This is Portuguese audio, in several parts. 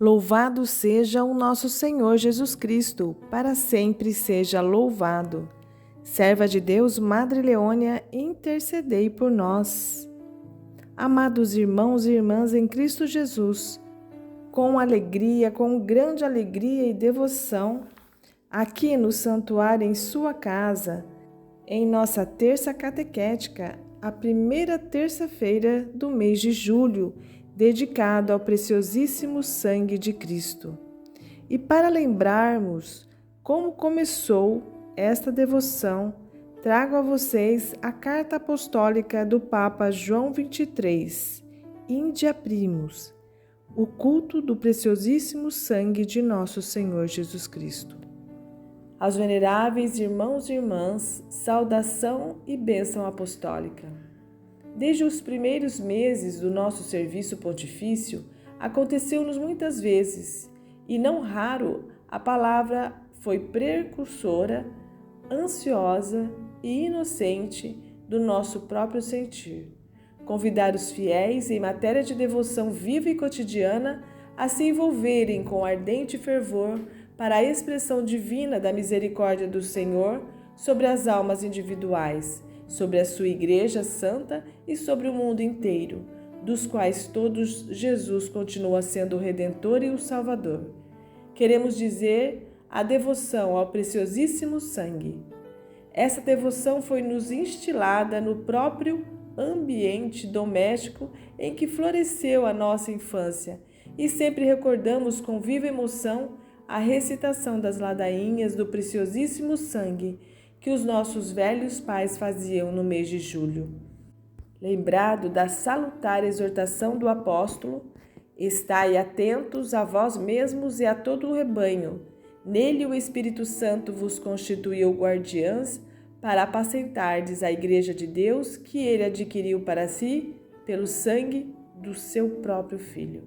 Louvado seja o nosso Senhor Jesus Cristo, para sempre seja louvado. Serva de Deus, Madre Leônia, intercedei por nós. Amados irmãos e irmãs em Cristo Jesus, com alegria, com grande alegria e devoção, aqui no santuário em sua casa, em nossa terça catequética, a primeira terça-feira do mês de julho, dedicado ao preciosíssimo sangue de Cristo. E para lembrarmos como começou esta devoção, trago a vocês a carta apostólica do Papa João XXIII, India Primus, o culto do preciosíssimo sangue de nosso Senhor Jesus Cristo. Aos veneráveis irmãos e irmãs, saudação e bênção apostólica. Desde os primeiros meses do nosso serviço pontifício, aconteceu-nos muitas vezes, e não raro, a palavra foi precursora, ansiosa e inocente do nosso próprio sentir. Convidar os fiéis, em matéria de devoção viva e cotidiana, a se envolverem com ardente fervor para a expressão divina da misericórdia do Senhor sobre as almas individuais, sobre a sua Igreja Santa e sobre o mundo inteiro, dos quais todos Jesus continua sendo o Redentor e o Salvador. Queremos dizer a devoção ao preciosíssimo sangue. Essa devoção foi nos instilada no próprio ambiente doméstico em que floresceu a nossa infância e sempre recordamos com viva emoção a recitação das ladainhas do preciosíssimo sangue que os nossos velhos pais faziam no mês de julho. Lembrado da salutar exortação do apóstolo, estai atentos a vós mesmos e a todo o rebanho. Nele o Espírito Santo vos constituiu guardiãs para apacentardes a Igreja de Deus que ele adquiriu para si pelo sangue do seu próprio Filho.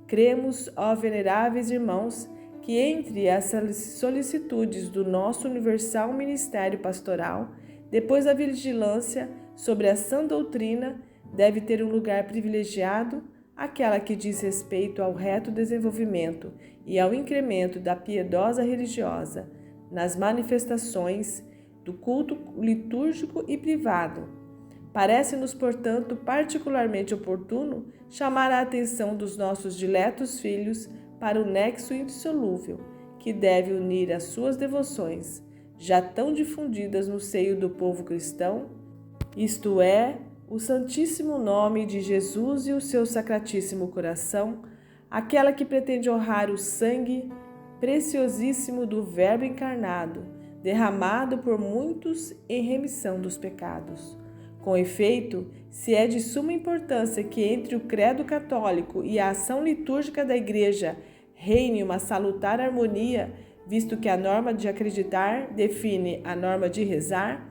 Cremos, ó veneráveis irmãos, que entre essas solicitudes do nosso universal ministério pastoral, depois da vigilância sobre a sã doutrina, deve ter um lugar privilegiado aquela que diz respeito ao reto desenvolvimento e ao incremento da piedosa religiosa nas manifestações do culto litúrgico e privado. Parece-nos, portanto, particularmente oportuno chamar a atenção dos nossos diletos filhos para o nexo indissolúvel que deve unir as suas devoções, já tão difundidas no seio do povo cristão, isto é, o Santíssimo Nome de Jesus e o seu Sacratíssimo Coração, aquela que pretende honrar o sangue preciosíssimo do Verbo encarnado, derramado por muitos em remissão dos pecados. Com efeito, se é de suma importância que entre o credo católico e a ação litúrgica da Igreja reine uma salutar harmonia, visto que a norma de acreditar define a norma de rezar,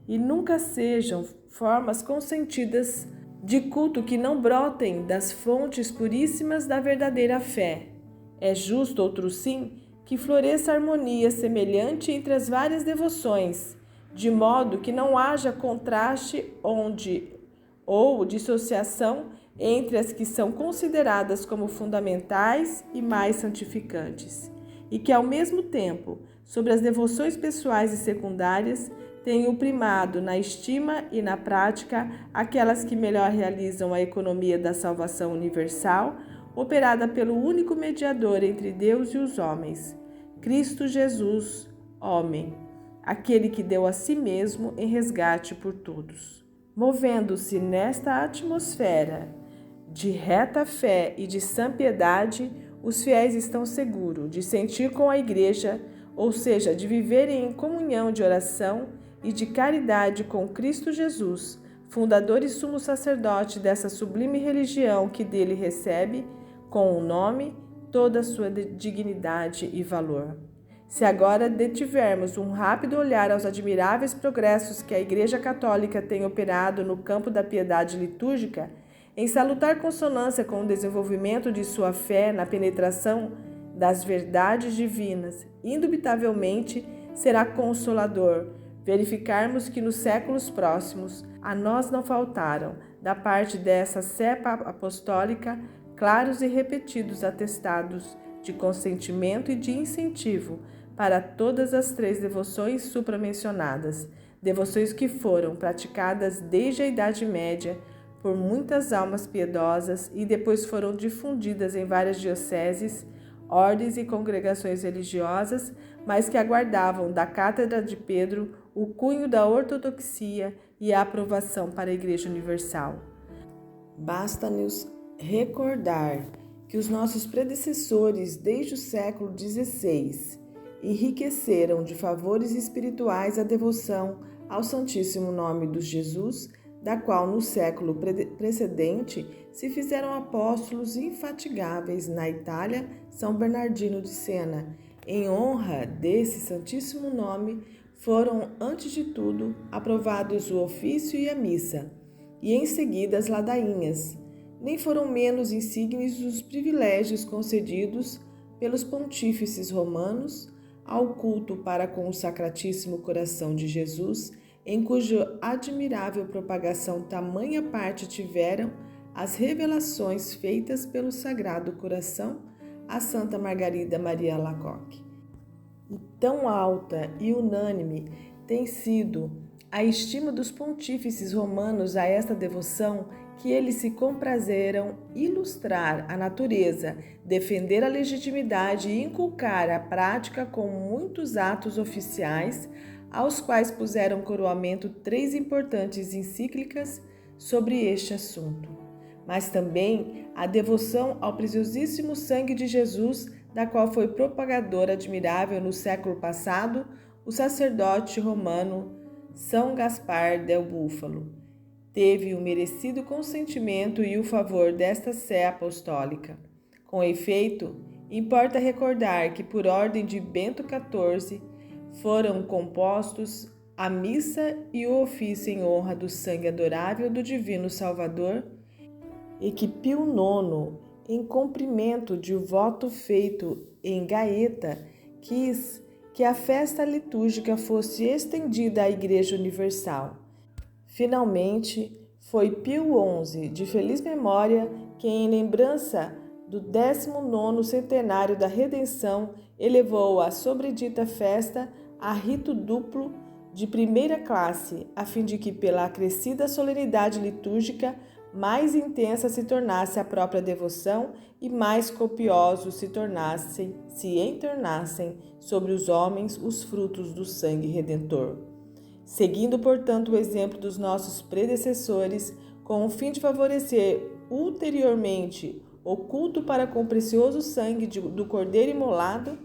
e nunca sejam formas consentidas de culto que não brotem das fontes puríssimas da verdadeira fé. É justo, outro sim, que floresça harmonia semelhante entre as várias devoções, de modo que não haja contraste ou dissociação entre as que são consideradas como fundamentais e mais santificantes, e que, ao mesmo tempo, sobre as devoções pessoais e secundárias, tenham o primado na estima e na prática aquelas que melhor realizam a economia da salvação universal, operada pelo único mediador entre Deus e os homens, Cristo Jesus, homem, aquele que deu a si mesmo em resgate por todos. Movendo-se nesta atmosfera de reta fé e de sã piedade, os fiéis estão seguros de sentir com a Igreja, ou seja, de viverem em comunhão de oração e de caridade com Cristo Jesus, fundador e sumo sacerdote dessa sublime religião que dele recebe, com o nome, toda a sua dignidade e valor. Se agora detivermos um rápido olhar aos admiráveis progressos que a Igreja Católica tem operado no campo da piedade litúrgica, em salutar consonância com o desenvolvimento de sua fé na penetração das verdades divinas, indubitavelmente será consolador verificarmos que nos séculos próximos a nós não faltaram, da parte dessa cepa apostólica, claros e repetidos atestados de consentimento e de incentivo para todas as 3 devoções supramencionadas, devoções que foram praticadas desde a Idade Média por muitas almas piedosas e depois foram difundidas em várias dioceses, ordens e congregações religiosas, mas que aguardavam da Cátedra de Pedro o cunho da ortodoxia e a aprovação para a Igreja Universal. Basta-nos recordar que os nossos predecessores, desde o século XVI, enriqueceram de favores espirituais a devoção ao Santíssimo Nome de Jesus, da qual no século precedente se fizeram apóstolos infatigáveis na Itália, São Bernardino de Siena. Em honra desse Santíssimo Nome, foram, antes de tudo, aprovados o ofício e a missa, e em seguida as ladainhas. Nem foram menos insígnios os privilégios concedidos pelos pontífices romanos ao culto para com o Sacratíssimo Coração de Jesus, em cuja admirável propagação tamanha parte tiveram as revelações feitas pelo Sagrado Coração a Santa Margarida Maria Alacoque. E tão alta e unânime tem sido a estima dos pontífices romanos a esta devoção que eles se comprazeram ilustrar a natureza, defender a legitimidade e inculcar a prática com muitos atos oficiais, aos quais puseram coroamento 3 importantes encíclicas sobre este assunto. Mas também a devoção ao preciosíssimo sangue de Jesus, da qual foi propagador admirável no século passado o sacerdote romano São Gaspar del Búfalo. Teve o merecido consentimento e o favor desta sé apostólica. Com efeito, importa recordar que, por ordem de Bento XIV, foram compostos a missa e o ofício em honra do sangue adorável do Divino Salvador, e que Pio IX, em cumprimento de voto feito em Gaeta, quis que a festa litúrgica fosse estendida à Igreja Universal. Finalmente, foi Pio XI, de feliz memória, quem, em lembrança do 19º centenário da Redenção, elevou a sobredita festa a rito duplo de primeira classe, a fim de que, pela acrescida solenidade litúrgica, mais intensa se tornasse a própria devoção e mais copiosos se entornassem sobre os homens os frutos do sangue redentor. Seguindo, portanto, o exemplo dos nossos predecessores, com o fim de favorecer ulteriormente o culto para com o precioso sangue do Cordeiro imolado,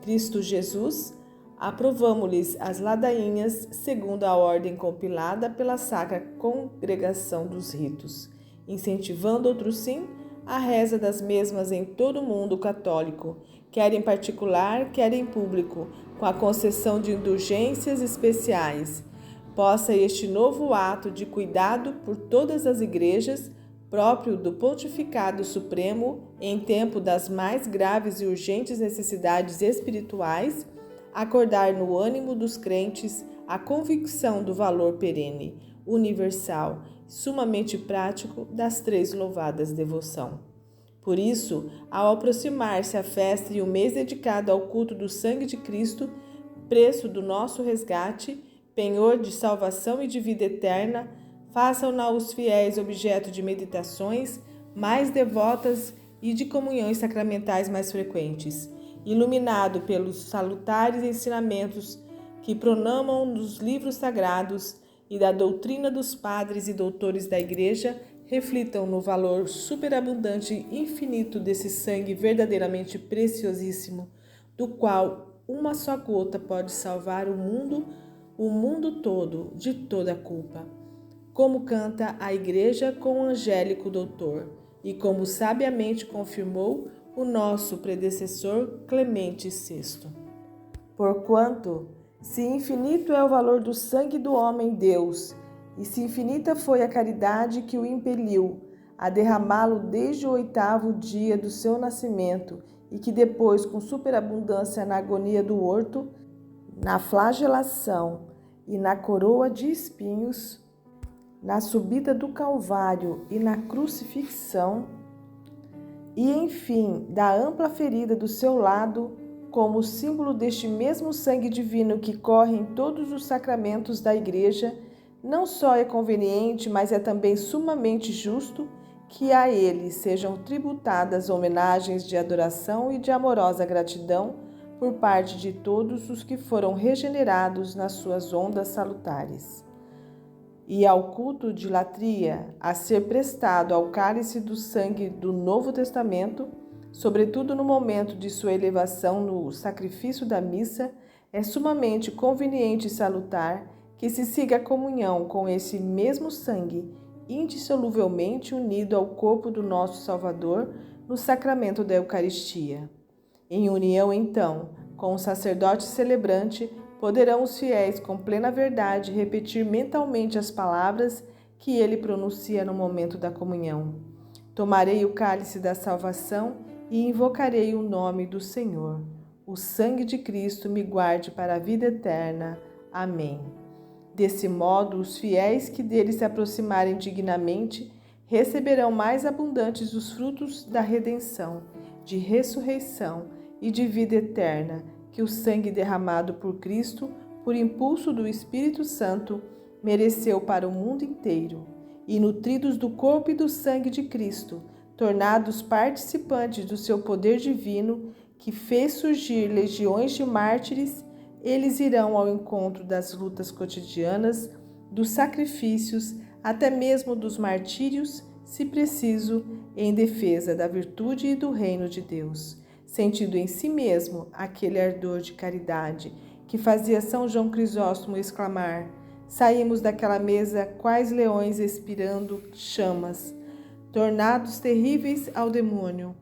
Cristo Jesus, aprovamo-lhes as ladainhas segundo a ordem compilada pela Sacra Congregação dos Ritos, incentivando outro-sim a reza das mesmas em todo o mundo católico, quer em particular, quer em público, com a concessão de indulgências especiais. Possa este novo ato de cuidado por todas as igrejas, próprio do Pontificado Supremo, em tempo das mais graves e urgentes necessidades espirituais, acordar no ânimo dos crentes a convicção do valor perene, universal, sumamente prático das 3 louvadas devoção. Por isso, ao aproximar-se a festa e o mês dedicado ao culto do sangue de Cristo, preço do nosso resgate, penhor de salvação e de vida eterna, façam-na os fiéis objeto de meditações mais devotas e de comunhões sacramentais mais frequentes, iluminado pelos salutares ensinamentos que pronamam nos livros sagrados e da doutrina dos padres e doutores da Igreja, reflitam no valor superabundante e infinito desse sangue verdadeiramente preciosíssimo, do qual uma só gota pode salvar o mundo todo de toda a culpa. Como canta a Igreja com o angélico doutor, e como sabiamente confirmou o nosso predecessor Clemente VI. Porquanto, se infinito é o valor do sangue do homem-Deus, e se infinita foi a caridade que o impeliu a derramá-lo desde o 8º dia do seu nascimento, e que depois, com superabundância na agonia do horto, na flagelação e na coroa de espinhos, na subida do Calvário e na crucifixão, e, enfim, da ampla ferida do seu lado, como símbolo deste mesmo sangue divino que corre em todos os sacramentos da Igreja, não só é conveniente, mas é também sumamente justo que a ele sejam tributadas homenagens de adoração e de amorosa gratidão por parte de todos os que foram regenerados nas suas ondas salutares. E ao culto de latria a ser prestado ao cálice do sangue do Novo Testamento, sobretudo no momento de sua elevação no sacrifício da missa, é sumamente conveniente e salutar que se siga a comunhão com esse mesmo sangue, indissoluvelmente unido ao corpo do nosso Salvador no sacramento da Eucaristia. Em união, então, com o sacerdote celebrante, poderão os fiéis, com plena verdade, repetir mentalmente as palavras que ele pronuncia no momento da comunhão. Tomarei o cálice da salvação e invocarei o nome do Senhor. O sangue de Cristo me guarde para a vida eterna. Amém. Desse modo, os fiéis que dele se aproximarem dignamente receberão mais abundantes os frutos da redenção, de ressurreição e de vida eterna, que o sangue derramado por Cristo, por impulso do Espírito Santo, mereceu para o mundo inteiro. E nutridos do corpo e do sangue de Cristo, tornados participantes do seu poder divino, que fez surgir legiões de mártires, eles irão ao encontro das lutas cotidianas, dos sacrifícios, até mesmo dos martírios, se preciso, em defesa da virtude e do reino de Deus, sentindo em si mesmo aquele ardor de caridade que fazia São João Crisóstomo exclamar: saímos daquela mesa quais leões expirando chamas, tornados terríveis ao demônio,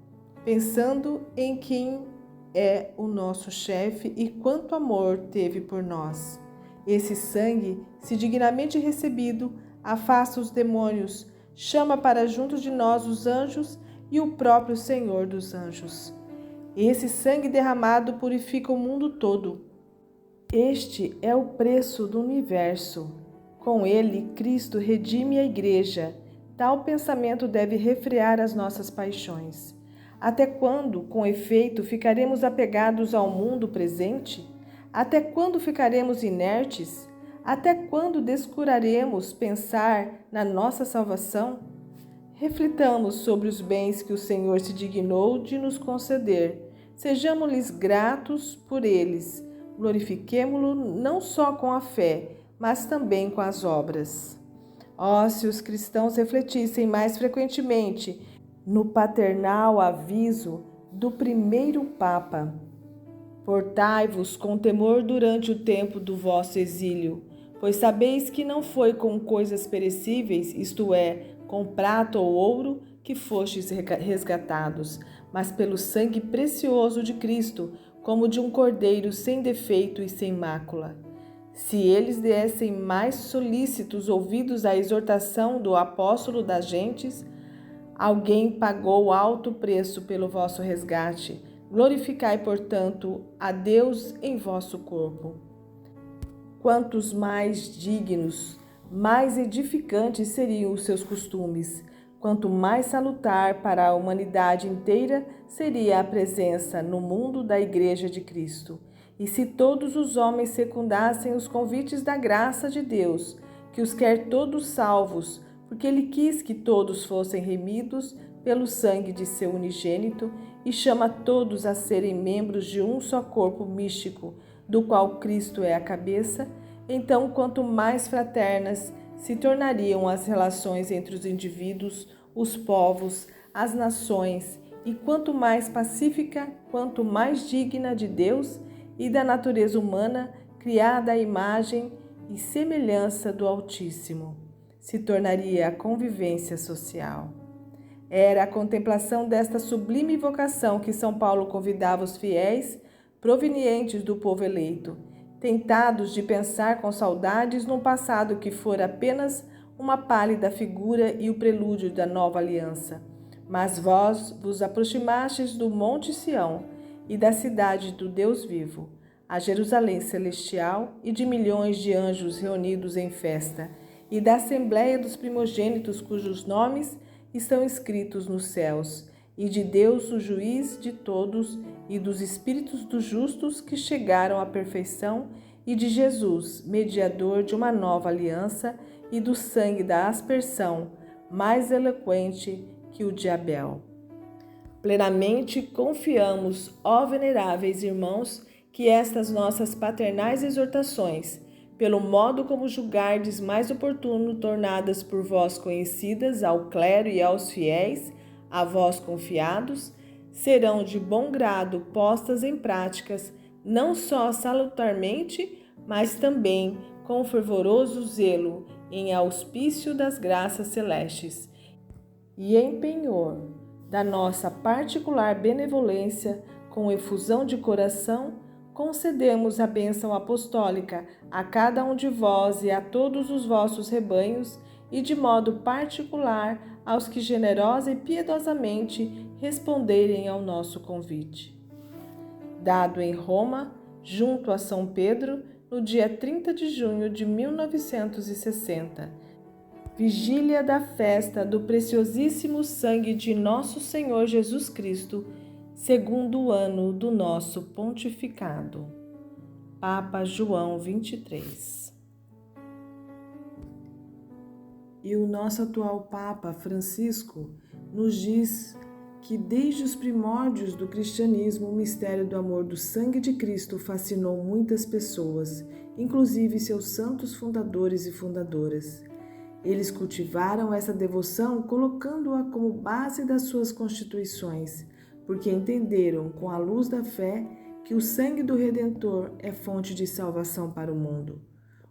pensando em quem é o nosso chefe e quanto amor teve por nós. Esse sangue, se dignamente recebido, afasta os demônios, chama para junto de nós os anjos e o próprio Senhor dos anjos. Esse sangue derramado purifica o mundo todo. Este é o preço do universo. Com ele, Cristo redime a Igreja. Tal pensamento deve refrear as nossas paixões. Até quando, com efeito, ficaremos apegados ao mundo presente? Até quando ficaremos inertes? Até quando descuraremos pensar na nossa salvação? Reflitamos sobre os bens que o Senhor se dignou de nos conceder. Sejamos-lhes gratos por eles. Glorifiquemo-lo não só com a fé, mas também com as obras. Oh, se os cristãos refletissem mais frequentemente no paternal aviso do primeiro Papa: portai-vos com temor durante o tempo do vosso exílio, pois sabeis que não foi com coisas perecíveis, isto é, com prata ou ouro, que fostes resgatados, mas pelo sangue precioso de Cristo, como de um cordeiro sem defeito e sem mácula. Se eles dessem mais solícitos ouvidos à exortação do apóstolo das gentes: alguém pagou alto preço pelo vosso resgate. Glorificai, portanto, a Deus em vosso corpo. Quantos mais dignos, mais edificantes seriam os seus costumes, quanto mais salutar para a humanidade inteira seria a presença no mundo da Igreja de Cristo. E se todos os homens secundassem os convites da graça de Deus, que os quer todos salvos, porque Ele quis que todos fossem remidos pelo sangue de seu unigênito, e chama todos a serem membros de um só corpo místico, do qual Cristo é a cabeça, então quanto mais fraternas se tornariam as relações entre os indivíduos, os povos, as nações, e quanto mais pacífica, quanto mais digna de Deus e da natureza humana, criada à imagem e semelhança do Altíssimo, se tornaria a convivência social. Era a contemplação desta sublime vocação que São Paulo convidava os fiéis provenientes do povo eleito, tentados de pensar com saudades num passado que fora apenas uma pálida figura e o prelúdio da nova aliança. Mas vós vos aproximastes do Monte Sião e da cidade do Deus vivo, a Jerusalém celestial e de milhões de anjos reunidos em festa, e da assembleia dos primogênitos cujos nomes estão escritos nos céus, e de Deus, o juiz de todos, e dos espíritos dos justos que chegaram à perfeição, e de Jesus, mediador de uma nova aliança, e do sangue da aspersão, mais eloquente que o de Abel. Plenamente confiamos, ó veneráveis irmãos, que estas nossas paternais exortações, pelo modo como julgardes mais oportuno, tornadas por vós conhecidas ao clero e aos fiéis, a vós confiados, serão de bom grado postas em práticas, não só salutarmente, mas também com fervoroso zelo, em auspício das graças celestes e em penhor da nossa particular benevolência, com efusão de coração, concedemos a bênção apostólica a cada um de vós e a todos os vossos rebanhos, e de modo particular aos que generosa e piedosamente responderem ao nosso convite. Dado em Roma, junto a São Pedro, no dia 30 de junho de 1960, vigília da festa do preciosíssimo sangue de nosso Senhor Jesus Cristo, segundo ano do nosso pontificado. Papa João 23. E o nosso atual Papa Francisco nos diz que desde os primórdios do cristianismo o mistério do amor do sangue de Cristo fascinou muitas pessoas, inclusive seus santos fundadores e fundadoras. Eles cultivaram essa devoção colocando-a como base das suas constituições, porque entenderam, com a luz da fé, que o sangue do Redentor é fonte de salvação para o mundo.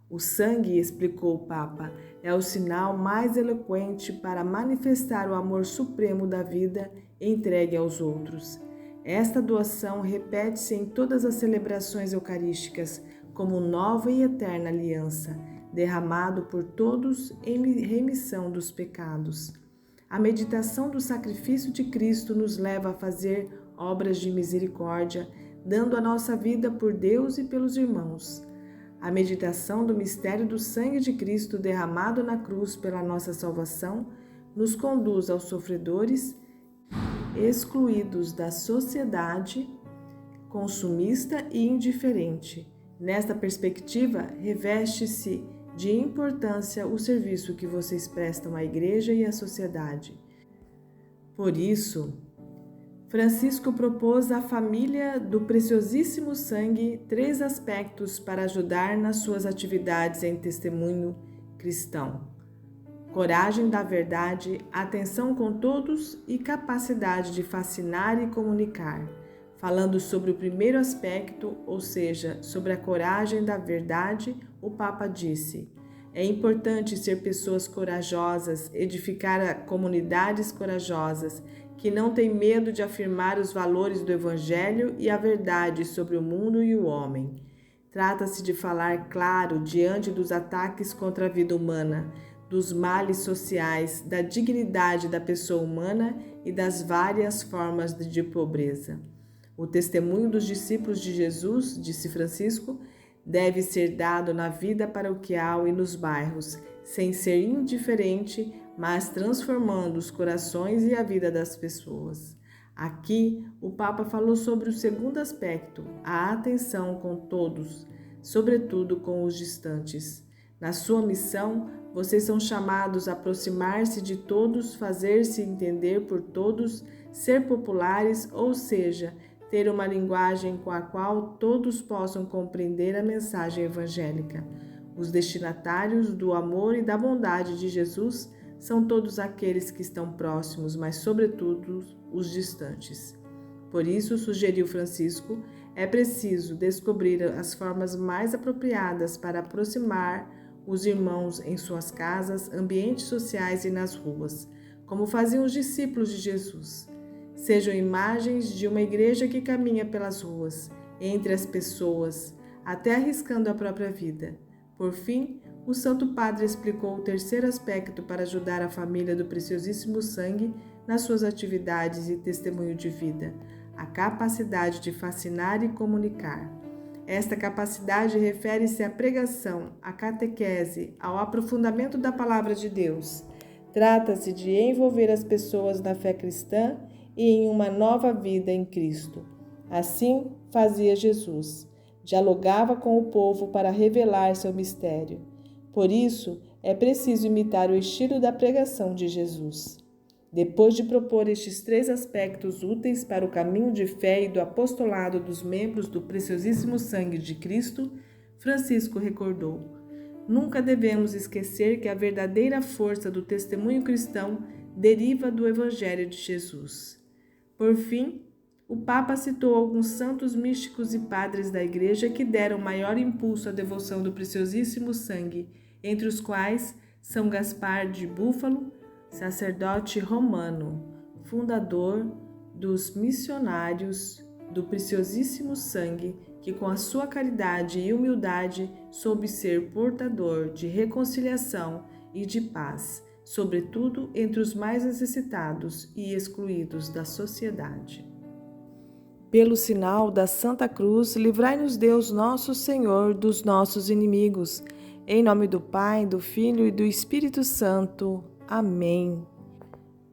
O sangue, explicou o Papa, é o sinal mais eloquente para manifestar o amor supremo da vida entregue aos outros. Esta doação repete-se em todas as celebrações eucarísticas como nova e eterna aliança, derramado por todos em remissão dos pecados. A meditação do sacrifício de Cristo nos leva a fazer obras de misericórdia, dando a nossa vida por Deus e pelos irmãos. A meditação do mistério do sangue de Cristo derramado na cruz pela nossa salvação nos conduz aos sofredores, excluídos da sociedade consumista e indiferente. Nesta perspectiva, reveste-se de importância o serviço que vocês prestam à Igreja e à sociedade. Por isso, Francisco propôs à família do preciosíssimo sangue 3 aspectos para ajudar nas suas atividades em testemunho cristão: coragem da verdade, atenção com todos e capacidade de fascinar e comunicar. Falando sobre o primeiro aspecto, ou seja, sobre a coragem da verdade, o Papa disse: é importante ser pessoas corajosas, edificar comunidades corajosas, que não têm medo de afirmar os valores do Evangelho e a verdade sobre o mundo e o homem. Trata-se de falar claro diante dos ataques contra a vida humana, dos males sociais, da dignidade da pessoa humana e das várias formas de pobreza. O testemunho dos discípulos de Jesus, disse Francisco, deve ser dado na vida paroquial e nos bairros, sem ser indiferente, mas transformando os corações e a vida das pessoas. Aqui, o Papa falou sobre o segundo aspecto, a atenção com todos, sobretudo com os distantes. Na sua missão, vocês são chamados a aproximar-se de todos, fazer-se entender por todos, ser populares, ou seja, ter uma linguagem com a qual todos possam compreender a mensagem evangélica. Os destinatários do amor e da bondade de Jesus são todos aqueles que estão próximos, mas sobretudo os distantes. Por isso, sugeriu Francisco, é preciso descobrir as formas mais apropriadas para aproximar os irmãos em suas casas, ambientes sociais e nas ruas, como faziam os discípulos de Jesus. Sejam imagens de uma igreja que caminha pelas ruas, entre as pessoas, até arriscando a própria vida. Por fim, o Santo Padre explicou o terceiro aspecto para ajudar a família do preciosíssimo sangue nas suas atividades e testemunho de vida: a capacidade de fascinar e comunicar. Esta capacidade refere-se à pregação, à catequese, ao aprofundamento da palavra de Deus. Trata-se de envolver as pessoas na fé cristã e em uma nova vida em Cristo. Assim fazia Jesus. Dialogava com o povo para revelar seu mistério. Por isso, é preciso imitar o estilo da pregação de Jesus. Depois de propor estes 3 aspectos úteis para o caminho de fé e do apostolado dos membros do preciosíssimo sangue de Cristo, Francisco recordou: nunca devemos esquecer que a verdadeira força do testemunho cristão deriva do Evangelho de Jesus. Por fim, o Papa citou alguns santos místicos e padres da Igreja que deram maior impulso à devoção do preciosíssimo sangue, entre os quais São Gaspar de Búfalo, sacerdote romano, fundador dos missionários do preciosíssimo sangue, que com a sua caridade e humildade soube ser portador de reconciliação e de paz, sobretudo entre os mais necessitados e excluídos da sociedade. Pelo sinal da Santa Cruz, livrai-nos Deus nosso Senhor dos nossos inimigos. Em nome do Pai, do Filho e do Espírito Santo. Amém.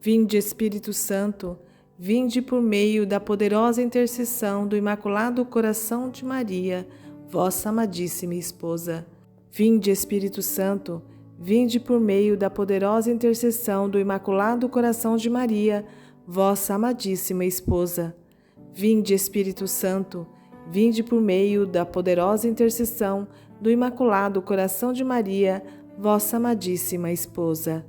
Vinde, Espírito Santo, vinde por meio da poderosa intercessão do Imaculado Coração de Maria, vossa amadíssima esposa. Vinde, Espírito Santo, vinde por meio da poderosa intercessão do Imaculado Coração de Maria, vossa amadíssima esposa. Vinde, Espírito Santo, vinde por meio da poderosa intercessão do Imaculado Coração de Maria, vossa amadíssima esposa.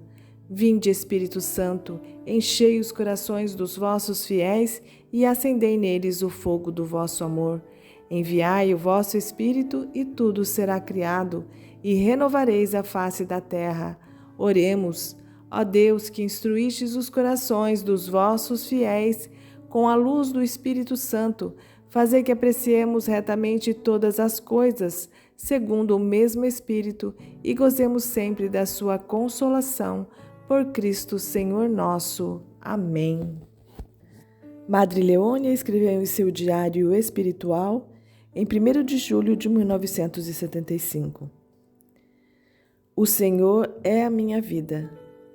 Vinde, Espírito Santo, enchei os corações dos vossos fiéis e acendei neles o fogo do vosso amor. Enviai o vosso Espírito e tudo será criado, e renovareis a face da terra. Oremos, ó Deus, que instruístes os corações dos vossos fiéis com a luz do Espírito Santo, fazei que apreciemos retamente todas as coisas, segundo o mesmo Espírito, e gozemos sempre da sua consolação. Por Cristo Senhor nosso. Amém. Madre Leônia escreveu em seu diário espiritual em 1º de julho de 1975. O Senhor é a minha vida,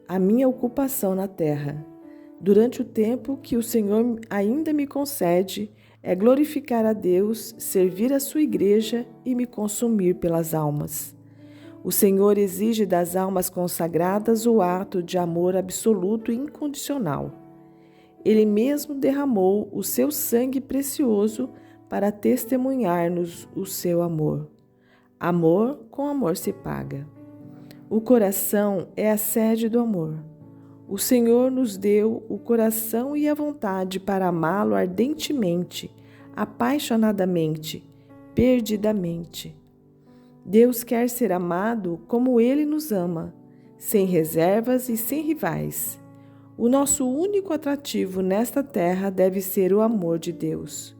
a minha ocupação na terra. Durante o tempo que o Senhor ainda me concede, é glorificar a Deus, servir a sua igreja e me consumir pelas almas. O Senhor exige das almas consagradas o ato de amor absoluto e incondicional. Ele mesmo derramou o seu sangue precioso para testemunhar-nos o seu amor. Amor com amor se paga. O coração é a sede do amor. O Senhor nos deu o coração e a vontade para amá-lo ardentemente, apaixonadamente, perdidamente. Deus quer ser amado como Ele nos ama, sem reservas e sem rivais. O nosso único atrativo nesta terra deve ser o amor de Deus.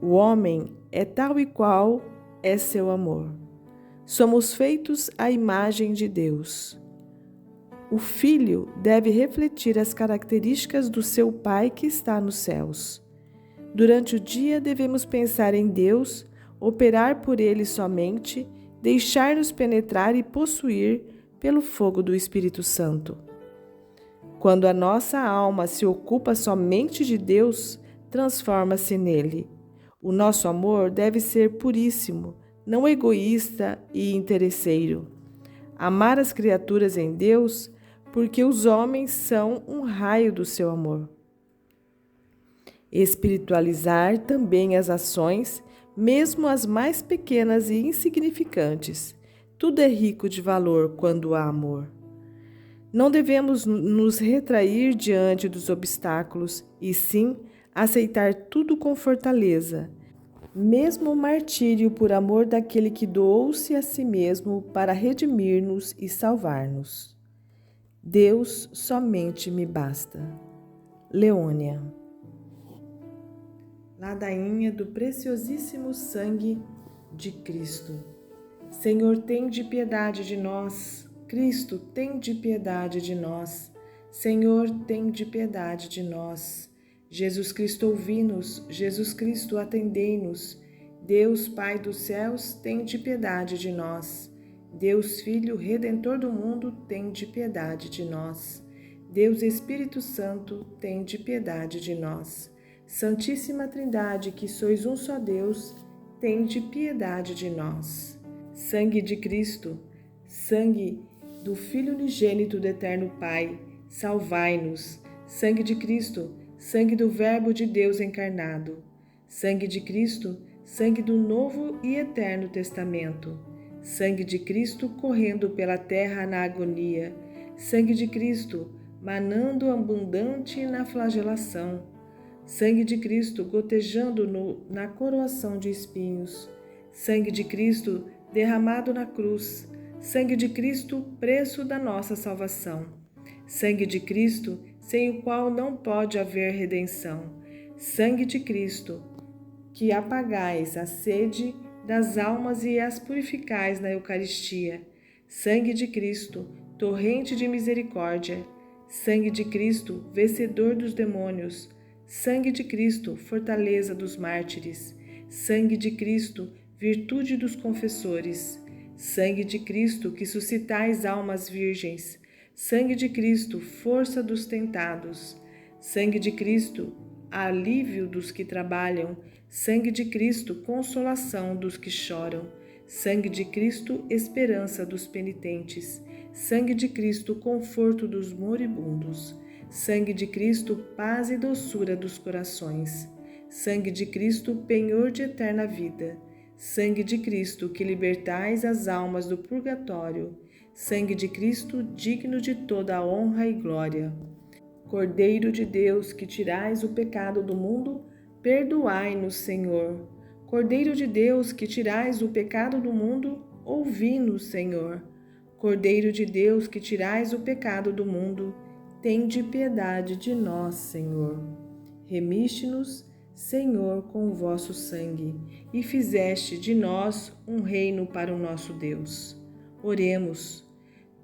O homem é tal e qual é seu amor. Somos feitos à imagem de Deus. O Filho deve refletir as características do seu Pai que está nos céus. Durante o dia devemos pensar em Deus, operar por Ele somente, deixar-nos penetrar e possuir pelo fogo do Espírito Santo. Quando a nossa alma se ocupa somente de Deus, transforma-se nele. O nosso amor deve ser puríssimo, não egoísta e interesseiro. Amar as criaturas em Deus, porque os homens são um raio do seu amor. Espiritualizar também as ações, mesmo as mais pequenas e insignificantes. Tudo é rico de valor quando há amor. Não devemos nos retrair diante dos obstáculos, e sim aceitar tudo com fortaleza, mesmo o martírio por amor daquele que doou-se a si mesmo para redimir-nos e salvar-nos. Deus somente me basta. Leônia. Ladainha do preciosíssimo sangue de Cristo. Senhor, tende piedade de nós. Cristo, tende piedade de nós. Senhor, tende piedade de nós. Jesus Cristo, ouvi-nos. Jesus Cristo, atendei-nos. Deus, Pai dos céus, tende piedade de nós. Deus, Filho, Redentor do mundo, tende piedade de nós. Deus Espírito Santo, tende piedade de nós. Santíssima Trindade, que sois um só Deus, tende piedade de nós. Sangue de Cristo, sangue do Filho unigênito do Eterno Pai, salvai-nos. Sangue de Cristo, sangue do Verbo de Deus encarnado. Sangue de Cristo, sangue do Novo e Eterno Testamento. Sangue de Cristo correndo pela terra na agonia. Sangue de Cristo, manando abundante na flagelação. Sangue de Cristo gotejando na coroação de espinhos. Sangue de Cristo derramado na cruz. Sangue de Cristo, preço da nossa salvação. Sangue de Cristo, sem o qual não pode haver redenção. Sangue de Cristo, que apagais a sede das almas e as purificais na Eucaristia. Sangue de Cristo, torrente de misericórdia. Sangue de Cristo, vencedor dos demônios. Sangue de Cristo, fortaleza dos mártires. Sangue de Cristo, virtude dos confessores. Sangue de Cristo, que suscitais almas virgens. Sangue de Cristo, força dos tentados. Sangue de Cristo, alívio dos que trabalham. Sangue de Cristo, consolação dos que choram. Sangue de Cristo, esperança dos penitentes. Sangue de Cristo, conforto dos moribundos. Sangue de Cristo, paz e doçura dos corações. Sangue de Cristo, penhor de eterna vida. Sangue de Cristo, que libertais as almas do purgatório. Sangue de Cristo, digno de toda a honra e glória. Cordeiro de Deus, que tirais o pecado do mundo, perdoai-nos, Senhor. Cordeiro de Deus, que tirais o pecado do mundo, ouvi-nos, Senhor. Cordeiro de Deus, que tirais o pecado do mundo, tende piedade de nós, Senhor. Remiste-nos, Senhor, com o vosso sangue, e fizeste de nós um reino para o nosso Deus. Oremos.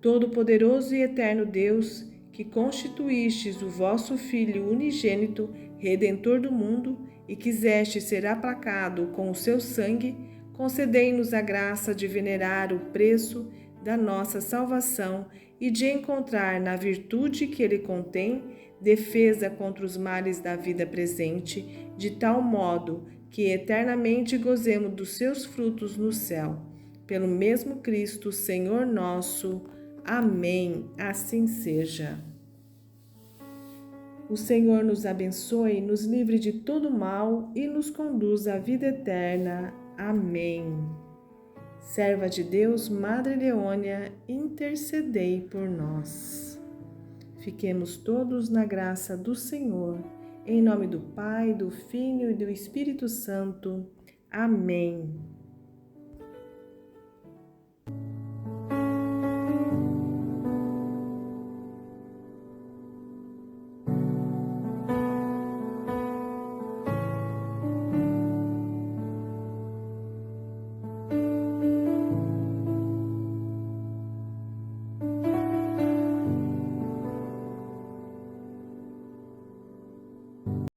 Todo-Poderoso e eterno Deus, que constituístes o vosso Filho unigênito, Redentor do mundo, e quiseste ser aplacado com o seu sangue, concedei-nos a graça de venerar o preço da nossa salvação e de encontrar na virtude que ele contém defesa contra os males da vida presente, de tal modo que eternamente gozemos dos seus frutos no céu. Pelo mesmo Cristo, Senhor nosso. Amém. Assim seja. O Senhor nos abençoe, nos livre de todo mal e nos conduz à vida eterna. Amém. Serva de Deus, Madre Leônia, intercedei por nós. Fiquemos todos na graça do Senhor, em nome do Pai, do Filho e do Espírito Santo. Amém.